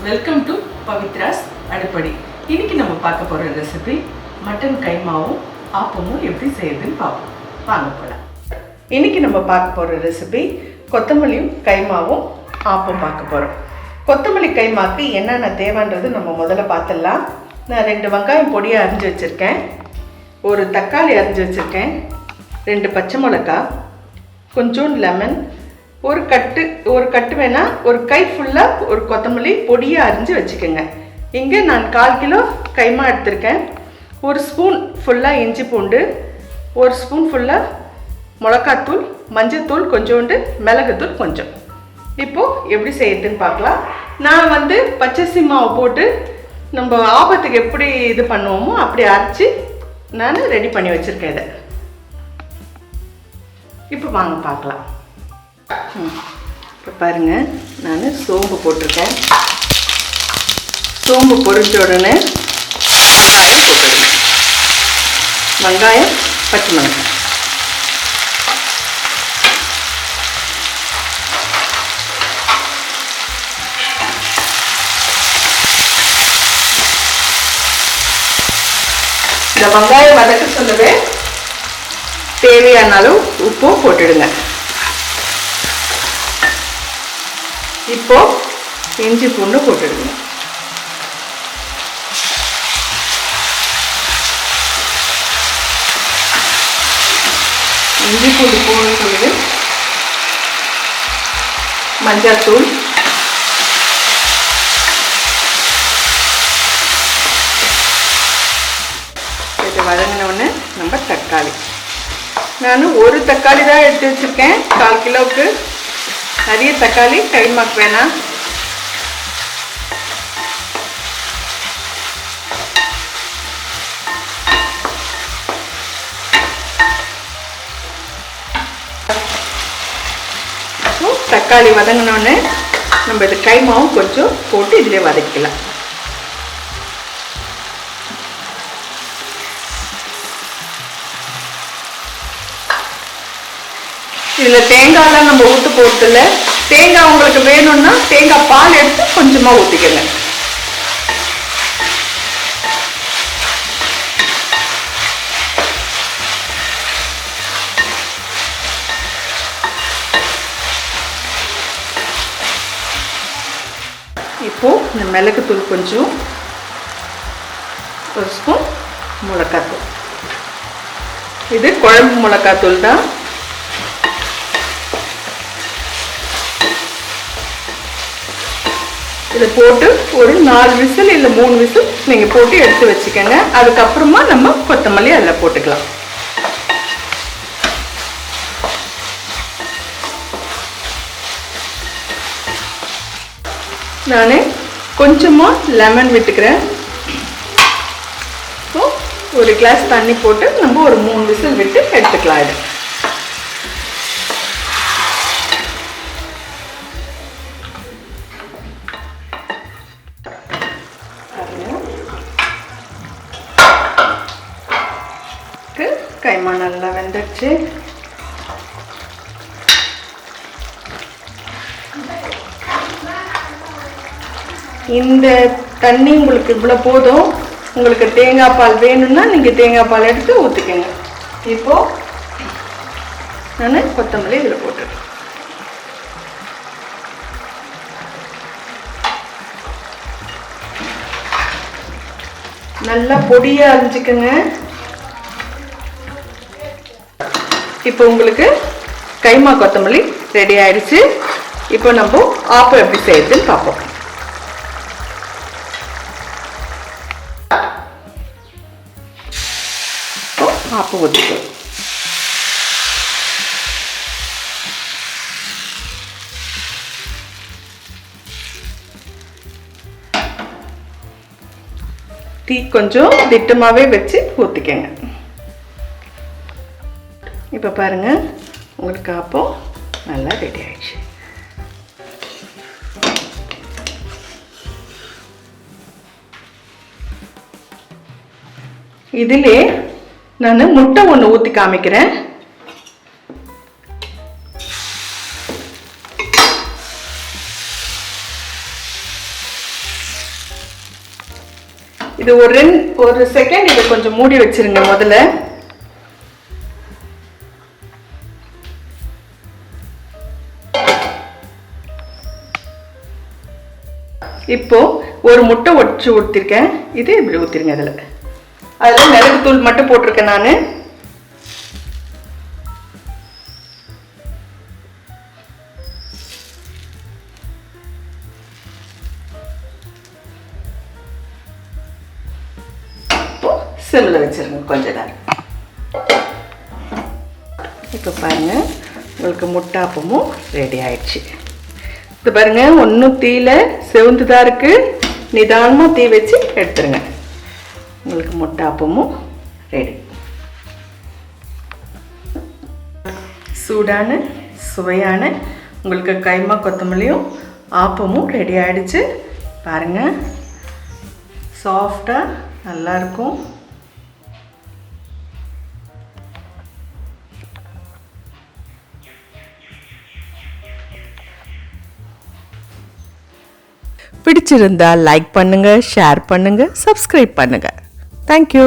Welcome to பவித்ராஸ் அடுப்படி. இன்னைக்கு நம்ம பார்க்க போகிற ரெசிபி மட்டன் கைமாவும் ஆப்பமும் எப்படி செய்யுதுன்னு பார்ப்போம். வாங்க போகலாம். இன்னைக்கு நம்ம பார்க்க போகிற ரெசிபி கொத்தமல்லியும் கைமாவும் ஆப்பம் பார்க்க போகிறோம். கொத்தமல்லி கைமாக்கு என்னென்ன தேவைன்றது நம்ம முதல்ல பார்த்துடலாம். நான் 2 வெங்காயம் பொடியாக அரிஞ்சு வச்சுருக்கேன், ஒரு தக்காளி அரிஞ்சு வச்சுருக்கேன், 2 பச்சை மிளகாய், கொஞ்சோண்டு லெமன், ஒரு கட்டு வேணால் ஒரு கை ஃபுல்லாக ஒரு கொத்தமல்லி பொடியாக அரிஞ்சு வச்சுக்கோங்க. இங்கே நான் 1/4 கிலோ கைமா எடுத்திருக்கேன். 1 ஸ்பூன் ஃபுல்லாக இஞ்சி பூண்டு, 1 ஸ்பூன் ஃபுல்லாக மிளகாத்தூள், மஞ்சத்தூள் கொஞ்சோண்டு, மிளகுத்தூள் கொஞ்சம். இப்போது எப்படி செய்யறதுன்னு பார்க்கலாம். நான் பச்சரிசி மாவு போட்டு நம்ம ஆப்பத்துக்கு எப்படி இது பண்ணுவோமோ அப்படி அரைச்சி நான் ரெடி பண்ணி வச்சுருக்கேன். இதை இப்போ வாங்க பார்க்கலாம். இப்போ பாருங்கள், நான் சோம்பு போட்டிருக்கேன். சோம்பு பொரிச்ச உடனே வெங்காயம் போட்டுருங்க. வெங்காயம், பச்சை மிளகாய். இந்த வெங்காயம் வதக்க சொல்லவே தேவையான அளவு உப்பும் போட்டுடுங்க. இப்போ இஞ்சி பூண்டு போட்டுடுங்க. இஞ்சி பூண்டு போட சொல்லுது. மஞ்சத்தூள், இது வதங்கின உடனே நம்ம தக்காளி. நான் ஒரு தக்காளி தான் எடுத்து வச்சுருக்கேன். 1/4 கிலோவுக்கு நிறைய தக்காளி கைமாக்கு வேணாம். தக்காளி வதங்கினோடனே நம்ம இது கைமாவும் கொஞ்சம் போட்டு இதிலே வதக்கலாம். இதில் தேங்காயெலாம் நம்ம ஊற்ற போகிறதில்ல. தேங்காய் உங்களுக்கு வேணும்னா தேங்காய் பால் எடுத்து கொஞ்சமாக ஊற்றிக்கங்க. இப்போது இந்த மிளகுத்தூள் கொஞ்சம், 1 ஸ்பூன் மிளகாத்தூள். இது குழம்பு மிளகாத்தூள் தான். இதை போட்டு ஒரு 4 விசில் இல்லை 3 விசில் நீங்கள் போட்டு எடுத்து வச்சுக்கோங்க. அதுக்கப்புறமா நம்ம கொத்தமல்லி அதில் போட்டுக்கலாம். நான் கொஞ்சமாக லெமன் விட்டுக்கிறேன். ஒரு கிளாஸ் தண்ணி போட்டு நம்ம ஒரு 3 விசில் விட்டு எடுத்துக்கலாம். இது கைமா நல்லா வெந்துடுச்சு. இந்த தண்ணி உங்களுக்கு இவ்வளோ போதும். உங்களுக்கு தேங்காய் பால் வேணும்னா நீங்கள் தேங்காய் பால் எடுத்து ஊற்றிக்கங்க. இப்போது நான் கொத்தமல்லி இதில் போட்டுருக்கேன். நல்லா பொடியாக அரைஞ்சிக்கங்க. இப்போ உங்களுக்கு கைமா கொத்தமல்லி ரெடி ஆயிடுச்சு. இப்போ நம்ம ஆப்பம் எப்படி செய்யறதுன்னு பார்ப்போம். ஆப்பம் ஊற்றிக்கலாம். தீ கொஞ்சம் திட்டமாகவே வச்சு ஊற்றிக்கங்க. இப்போ பாருங்கள், உங்களுக்கு ஆப்பம் நல்லா ரெடி ஆயிடுச்சு. இதிலே நான் முட்டை ஒன்று ஊற்றி காமிக்கிறேன். இது ஒரு செகண்ட் இதை கொஞ்சம் மூடி வச்சிருங்க முதல்ல. இப்போ ஒரு முட்டை உடைச்சு ஊற்றிருக்கேன். இது இப்படி ஊற்றிருங்க. அதில் மிளகுத்தூள் மட்டும் போட்டிருக்கேன் நான். இப்போ சிம்மில் வச்சிருங்க கொஞ்ச நேரம். இப்போ பாருங்க, உங்களுக்கு முட்டை ஆப்பமும் ரெடி ஆயிடுச்சு. இது பாருங்க, ஒன்றும் தீயில செவந்துதான் இருக்கு. நிதானமாக தீ வச்சு எடுத்துருங்க. உங்களுக்கு முட்டை ஆப்பமும் ரெடி. சூடான சுவையான உங்களுக்கு கைமா கொத்தமல்லியும் ஆப்பமும் ரெடி ஆயிடுச்சு. பாருங்க, சாஃப்டாக நல்லா இருக்கும். பிடிச்சிருந்தா லைக் பண்ணுங்க, ஷேர் பண்ணுங்க, சப்ஸ்கிரைப் பண்ணுங்க. தேங்க்யூ.